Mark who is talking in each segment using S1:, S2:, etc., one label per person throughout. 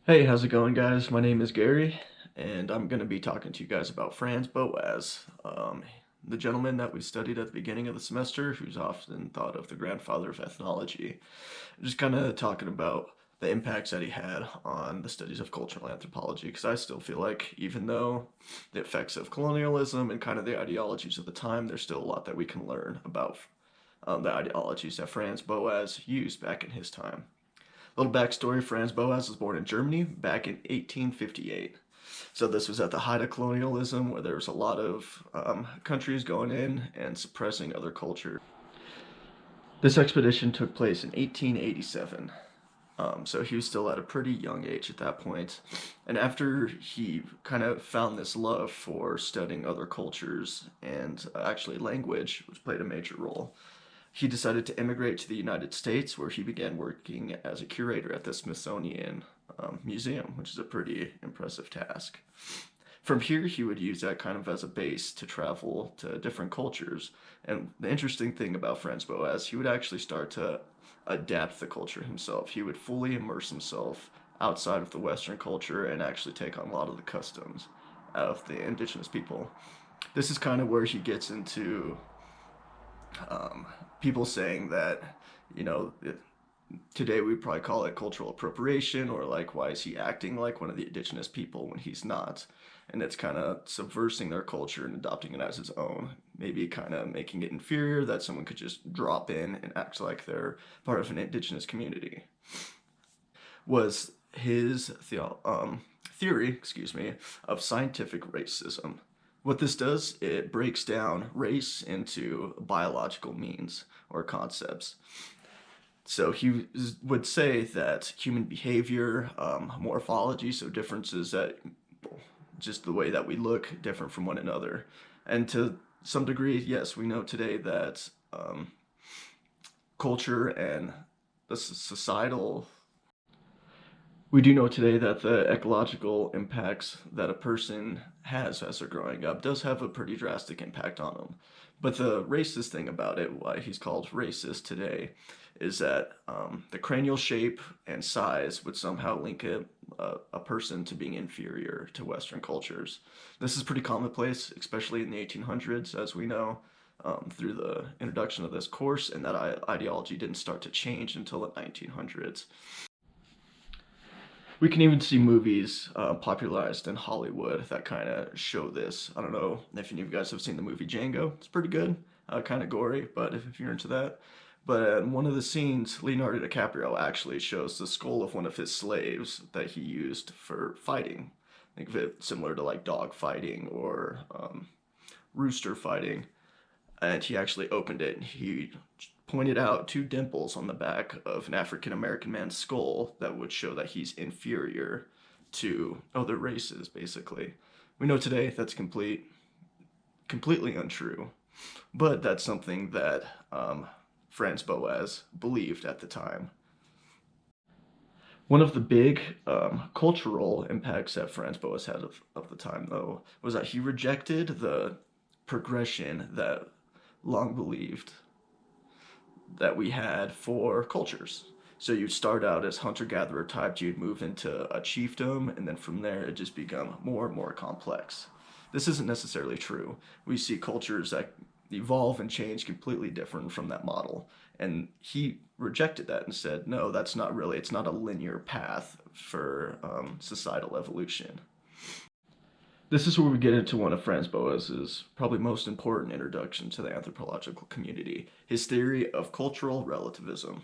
S1: Hey, how's it going, guys? My name is Gary, and I'm going to be talking to you guys about Franz Boas, the gentleman that we studied at the beginning of the semester, who's often thought of the grandfather of ethnology. Just kind of talking about the impacts that he had on the studies of cultural anthropology, because I still feel like even though the effects of colonialism and kind of the ideologies of the time, there's still a lot that we can learn about the ideologies that Franz Boas used back in his time. Little backstory, Franz Boas was born in Germany back in 1858. So this was at the height of colonialism, where there was a lot of countries going in and suppressing other cultures. This expedition took place in 1887. So he was still at a pretty young age at that point. And after he kind of found this love for studying other cultures and actually language, which played a major role, he decided to immigrate to the United States, where he began working as a curator at the Smithsonian Museum, which is a pretty impressive task. From here, he would use that kind of as a base to travel to different cultures. And the interesting thing about Franz Boas, he would actually start to adapt the culture himself. He would fully immerse himself outside of the Western culture and actually take on a lot of the customs of the indigenous people. This is kind of where he gets into people saying that, you know, today we probably call it cultural appropriation, or like, why is he acting like one of the indigenous people when he's not? And it's kind of subversing their culture and adopting it as his own, maybe kind of making it inferior that someone could just drop in and act like they're part of an indigenous community. Was his theory, of scientific racism. What this does, it breaks down race into biological means or concepts. So he would say that human behavior, morphology, so differences that just the way that we look different from one another. And to some degree, yes, we know today that culture and the societal we do know today that the ecological impacts that a person has as they're growing up does have a pretty drastic impact on them. But the racist thing about it, why he's called racist today, is that the cranial shape and size would somehow link a person to being inferior to Western cultures. This is pretty commonplace, especially in the 1800s, as we know, through the introduction of this course, and that ideology didn't start to change until the 1900s. We can even see movies popularized in Hollywood that kind of show this. I don't know if any of you guys have seen the movie Django. It's pretty good, kind of gory, but if you're into that. But in one of the scenes, Leonardo DiCaprio actually shows the skull of one of his slaves that he used for fighting. Think of it similar to like dog fighting or rooster fighting. And he actually opened it and he pointed out two dimples on the back of an African American man's skull that would show that he's inferior to other races, basically. We know today that's completely untrue, but that's something that Franz Boas believed at the time. One of the big cultural impacts that Franz Boas had of the time, though, was that he rejected the progression that long believed that we had for cultures. So you'd start out as hunter-gatherer types, you'd move into a chiefdom, and then from there it just become more and more complex. This isn't necessarily true. We see cultures that evolve and change completely different from that model. And he rejected that and said, no, that's not really, it's not a linear path for societal evolution. This is where we get into one of Franz Boas's probably most important introduction to the anthropological community, his theory of cultural relativism.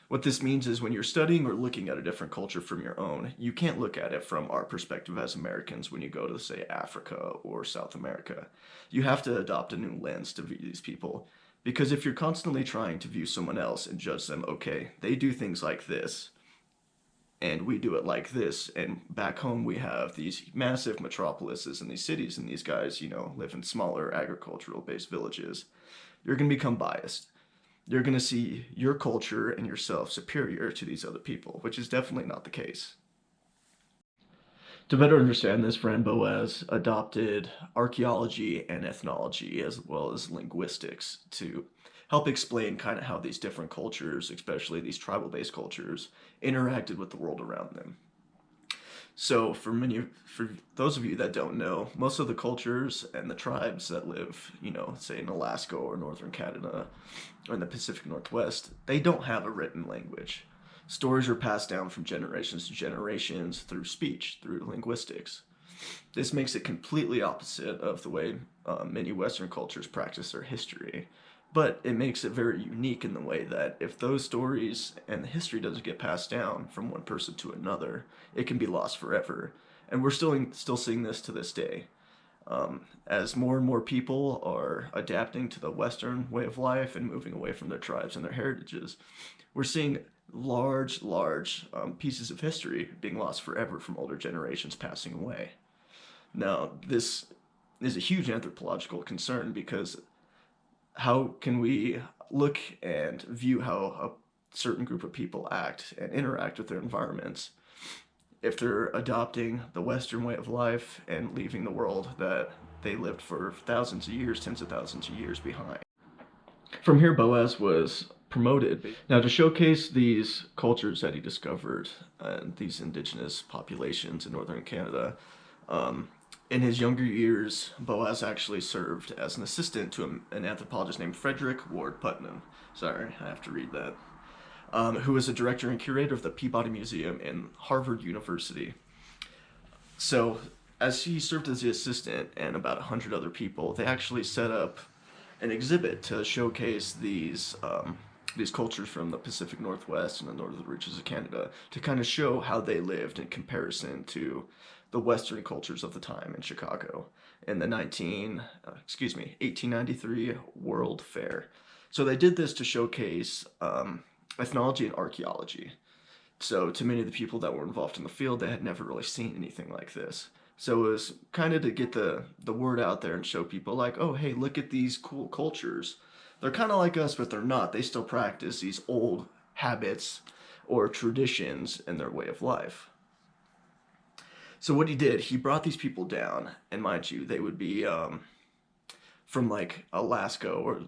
S1: What this means is when you're studying or looking at a different culture from your own, you can't look at it from our perspective as Americans when you go to, say, Africa or South America. You have to adopt a new lens to view these people. Because if you're constantly trying to view someone else and judge them, okay, they do things like this, and we do it like this, and back home we have these massive metropolises and these cities, and these guys, you know, live in smaller agricultural based villages, you're going to become biased. You're going to see your culture and yourself superior to these other people, which is definitely not the case. To better understand this, Franz Boas adopted archaeology and ethnology as well as linguistics to help explain kind of how these different cultures, especially these tribal-based cultures, interacted with the world around them. So for those of you that don't know, most of the cultures and the tribes that live, say in Alaska or northern Canada or in the Pacific Northwest, they don't have a written language. Stories are passed down from generations to generations through speech, through linguistics. This makes it completely opposite of the way many Western cultures practice their history. But it makes it very unique in the way that if those stories and the history doesn't get passed down from one person to another, it can be lost forever. And we're still seeing this to this day. As more and more people are adapting to the Western way of life and moving away from their tribes and their heritages, we're seeing large pieces of history being lost forever from older generations passing away. Now, this is a huge anthropological concern because how can we look and view how a certain group of people act and interact with their environments if they're adopting the Western way of life and leaving the world that they lived for thousands of years, tens of thousands of years behind? From here, Boas was promoted. Now, to showcase these cultures that he discovered and these indigenous populations in northern Canada, in his younger years, Boas actually served as an assistant to an anthropologist named Frederick Ward Putnam. Sorry, I have to read that. Who was a director and curator of the Peabody Museum in Harvard University. So, as he served as the assistant and about 100 other people, they actually set up an exhibit to showcase these cultures from the Pacific Northwest and the northern reaches of Canada to kind of show how they lived in comparison to the Western cultures of the time in Chicago in the 1893 World Fair. So they did this to showcase ethnology and archaeology. So to many of the people that were involved in the field, they had never really seen anything like this. So it was kind of to get the word out there and show people like, oh, hey, look at these cool cultures. They're kind of like us, but they're not. They still practice these old habits or traditions in their way of life. So what he did, he brought these people down, and mind you, they would be from like Alaska or,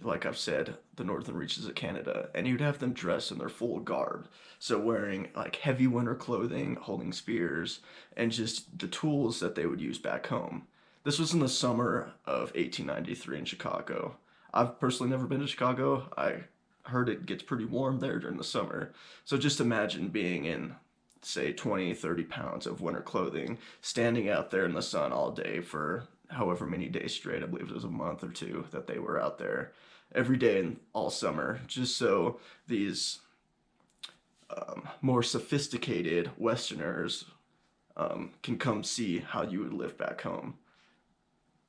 S1: like I've said, the northern reaches of Canada, and you'd have them dressed in their full garb. So wearing like heavy winter clothing, holding spears, and just the tools that they would use back home. This was in the summer of 1893 in Chicago. I've personally never been to Chicago. I heard it gets pretty warm there during the summer. So just imagine being in, say, 20, 30 pounds of winter clothing, standing out there in the sun all day for however many days straight. I believe it was a month or two that they were out there every day and all summer, just so these more sophisticated Westerners can come see how you would live back home.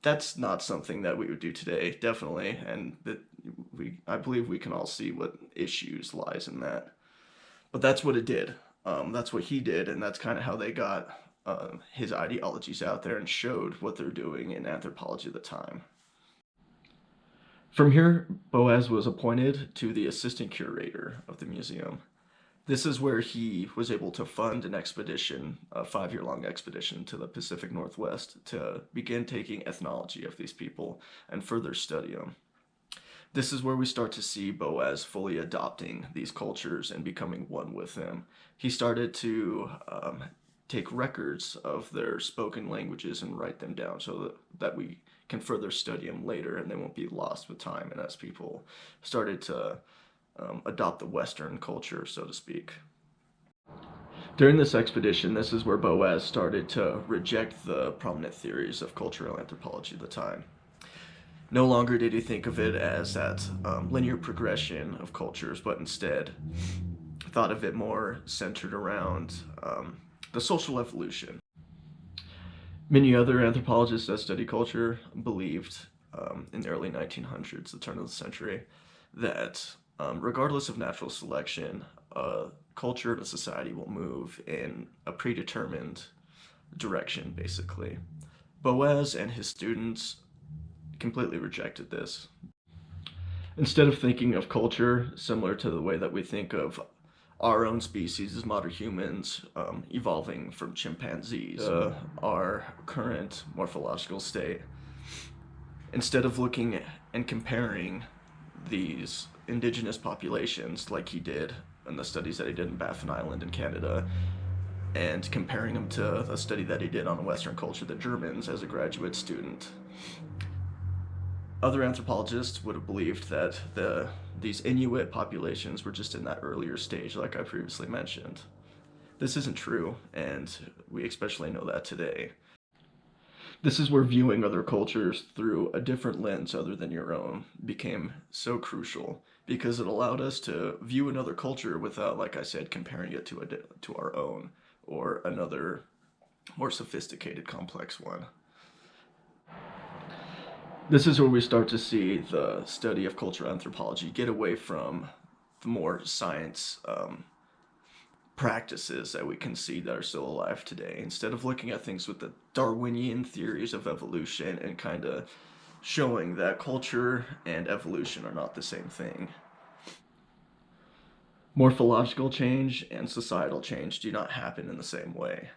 S1: That's not something that we would do today, definitely, and that I believe we can all see what issues lies in that. But that's what it did. That's what he did, and that's kind of how they got his ideologies out there and showed what they're doing in anthropology at the time. From here, Boas was appointed to the assistant curator of the museum. This is where he was able to fund an expedition, a 5-year-long expedition to the Pacific Northwest to begin taking ethnology of these people and further study them. This is where we start to see Boas fully adopting these cultures and becoming one with them. He started to take records of their spoken languages and write them down so that we can further study them later and they won't be lost with time, and as people started to adopt the Western culture, so to speak. During this expedition, this is where Boas started to reject the prominent theories of cultural anthropology at the time. No longer did he think of it as that linear progression of cultures, but instead thought of it more centered around the social evolution. Many other anthropologists that study culture believed in the early 1900s, the turn of the century, that regardless of natural selection, culture and a society will move in a predetermined direction, basically. Boas and his students completely rejected this. Instead of thinking of culture similar to the way that we think of our own species as modern humans, evolving from chimpanzees, our current morphological state, instead of looking and comparing these indigenous populations like he did in the studies that he did in Baffin Island in Canada, and comparing him to the study that he did on Western culture, the Germans, as a graduate student. Other anthropologists would have believed that these Inuit populations were just in that earlier stage, like I previously mentioned. This isn't true, and we especially know that today. This is where viewing other cultures through a different lens other than your own became so crucial, because it allowed us to view another culture without, like I said, comparing it to our own or another more sophisticated, complex one. This is where we start to see the study of cultural anthropology get away from the more science practices that we can see that are still alive today. Instead of looking at things with the Darwinian theories of evolution and kind of showing that culture and evolution are not the same thing. Morphological change and societal change do not happen in the same way.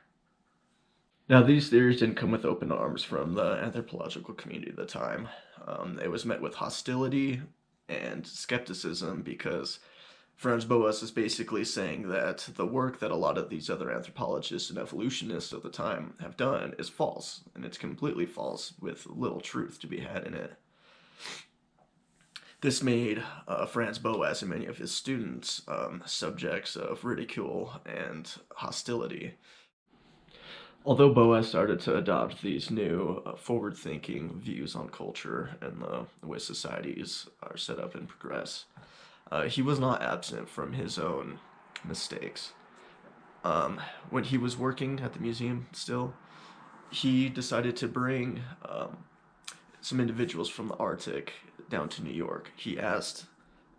S1: Now, these theories didn't come with open arms from the anthropological community at the time. It was met with hostility and skepticism because Franz Boas is basically saying that the work that a lot of these other anthropologists and evolutionists of the time have done is false, and it's completely false with little truth to be had in it. This made Franz Boas and many of his students subjects of ridicule and hostility. Although Boas started to adopt these new forward-thinking views on culture and the way societies are set up and progress, he was not absent from his own mistakes. When he was working at the museum still, he decided to bring some individuals from the Arctic down to New York. He asked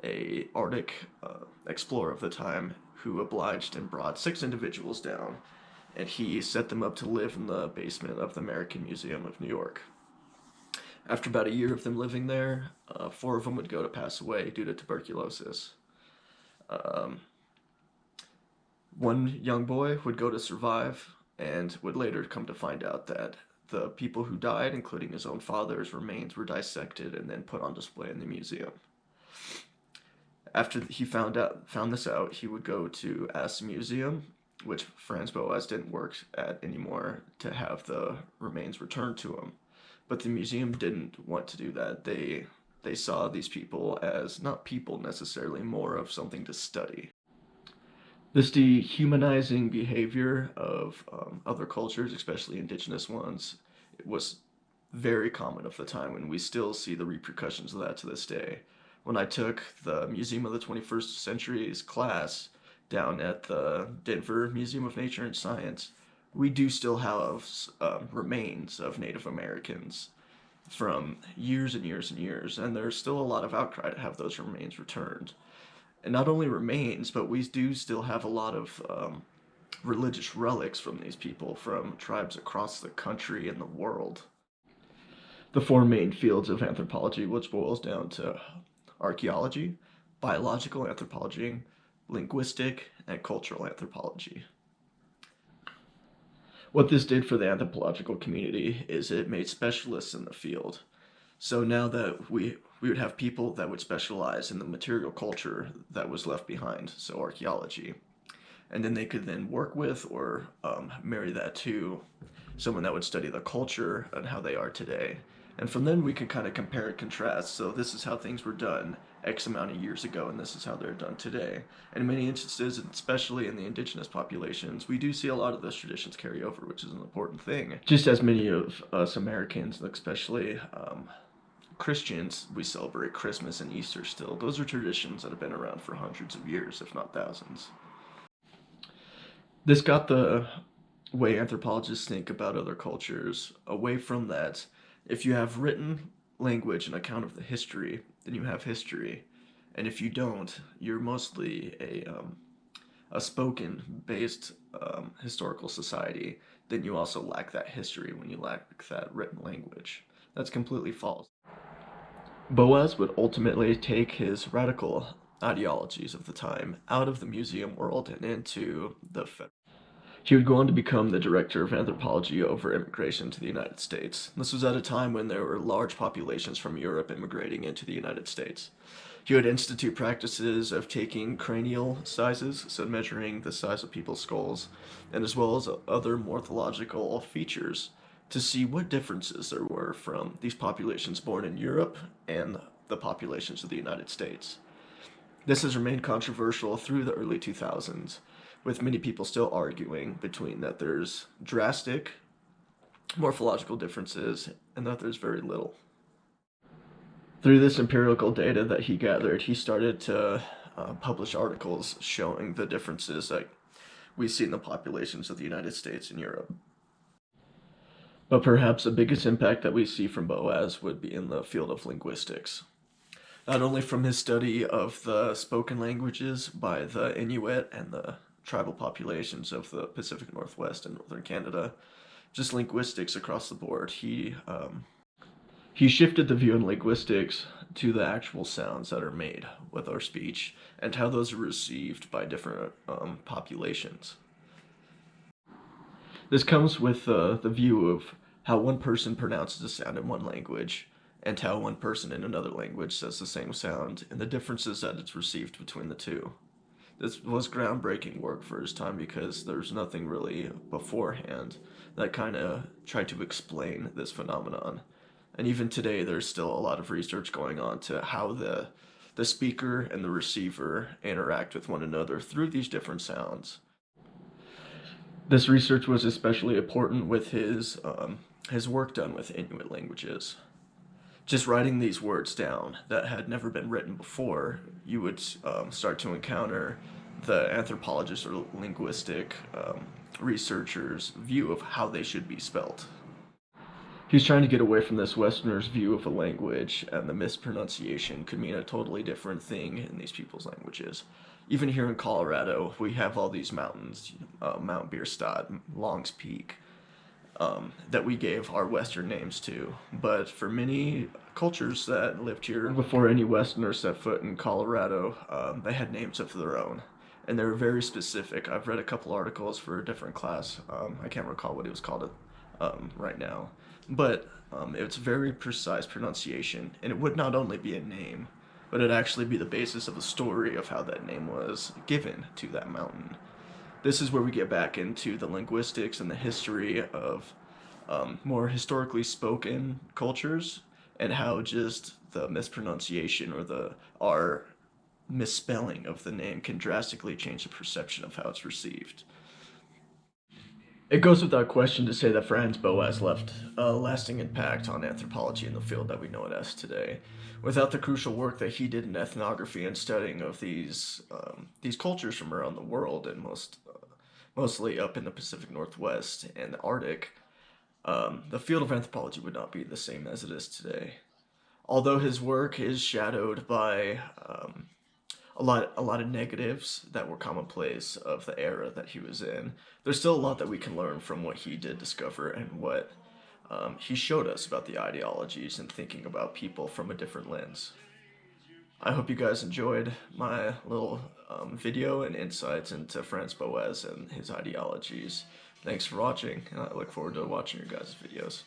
S1: a Arctic explorer of the time who obliged and brought 6 individuals down, and he set them up to live in the basement of the American Museum of New York. After about a year of them living there, 4 of them would go to pass away due to tuberculosis. One young boy would go to survive and would later come to find out that the people who died, including his own father's remains, were dissected and then put on display in the museum. After he found this out, he would go to ask the museum, which Franz Boas didn't work at anymore, to have the remains returned to him. But the museum didn't want to do that. They saw these people as not people necessarily, more of something to study. This dehumanizing behavior of other cultures, especially indigenous ones, it was very common of the time, and we still see the repercussions of that to this day. When I took the Museum of the 21st Century's class down at the Denver Museum of Nature and Science, we do still have remains of Native Americans from years and years and years, and there's still a lot of outcry to have those remains returned. And not only remains, but we do still have a lot of religious relics from these people from tribes across the country and the world. The 4 main fields of anthropology, which boils down to archaeology, biological anthropology, linguistic, and cultural anthropology. What this did for the anthropological community is it made specialists in the field. So now that we would have people that would specialize in the material culture that was left behind, so archaeology. And then they could then work with or marry that to someone that would study the culture and how they are today. And from then we could kind of compare and contrast. So this is how things were done X amount of years ago, and this is how they're done today. And in many instances, especially in the indigenous populations, we do see a lot of those traditions carry over, which is an important thing. Just as many of us Americans, especially Christians, we celebrate Christmas and Easter still. Those are traditions that have been around for hundreds of years, if not thousands. This got the way anthropologists think about other cultures away from that. If you have written language and account of the history, then you have history. And if you don't, you're mostly a spoken-based historical society. Then you also lack that history when you lack that written language. That's completely false. Boas would ultimately take his radical ideologies of the time out of the museum world and into the He would go on to become the director of anthropology over immigration to the United States. This was at a time when there were large populations from Europe immigrating into the United States. He would institute practices of taking cranial sizes, so measuring the size of people's skulls, and as well as other morphological features to see what differences there were from these populations born in Europe and the populations of the United States. This has remained controversial through the early 2000s, with many people still arguing between that there's drastic morphological differences and that there's very little. Through this empirical data that he gathered, he started to publish articles showing the differences that we see in the populations of the United States and Europe. But perhaps the biggest impact that we see from Boas would be in the field of linguistics. Not only from his study of the spoken languages by the Inuit and the tribal populations of the Pacific Northwest and Northern Canada, just linguistics across the board. He shifted the view in linguistics to the actual sounds that are made with our speech and how those are received by different populations. This comes with the view of how one person pronounces a sound in one language and how one person in another language says the same sound and the differences that it's received between the two. This was groundbreaking work for his time because there's nothing really beforehand that kind of tried to explain this phenomenon. And even today, there's still a lot of research going on to how the speaker and the receiver interact with one another through these different sounds. This research was especially important with his work done with Inuit languages. Just writing these words down that had never been written before, you would start to encounter the anthropologist or linguistic researcher's view of how they should be spelt. He's trying to get away from this Westerner's view of a language, and the mispronunciation could mean a totally different thing in these people's languages. Even here in Colorado, we have all these mountains, Mount Bierstadt, Long's Peak, that we gave our Western names to. But for many cultures that lived here before any Westerners set foot in Colorado, they had names of their own. And they were very specific. I've read a couple articles for a different class. I can't recall what it was called right now. But it's very precise pronunciation. And it would not only be a name, but it'd actually be the basis of the story of how that name was given to that mountain. This is where we get back into the linguistics and the history of more historically spoken cultures and how just the mispronunciation or our misspelling of the name can drastically change the perception of how it's received. It goes without question to say that Franz Boas left a lasting impact on anthropology in the field that we know it as today. Without the crucial work that he did in ethnography and studying of these cultures from around the world and mostly up in the Pacific Northwest and the Arctic, the field of anthropology would not be the same as it is today. Although his work is shadowed by a lot of negatives that were commonplace of the era that he was in, there's still a lot that we can learn from what he did discover and what he showed us about the ideologies and thinking about people from a different lens. I hope you guys enjoyed my little video and insights into Franz Boas and his ideologies. Thanks for watching, and I look forward to watching your guys' videos.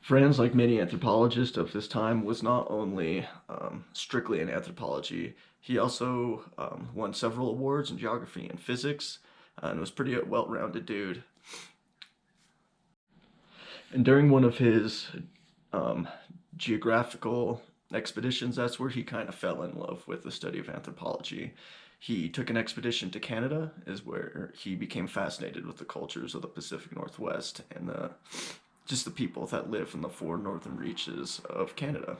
S1: Franz, like many anthropologists of this time, was not only strictly in anthropology, he also won several awards in geography and physics, and was pretty well-rounded dude. And during one of his um, geographical expeditions, that's where he kind of fell in love with the study of anthropology. He took an expedition to Canada, is where he became fascinated with the cultures of the Pacific Northwest and just the people that live in the four northern reaches of Canada.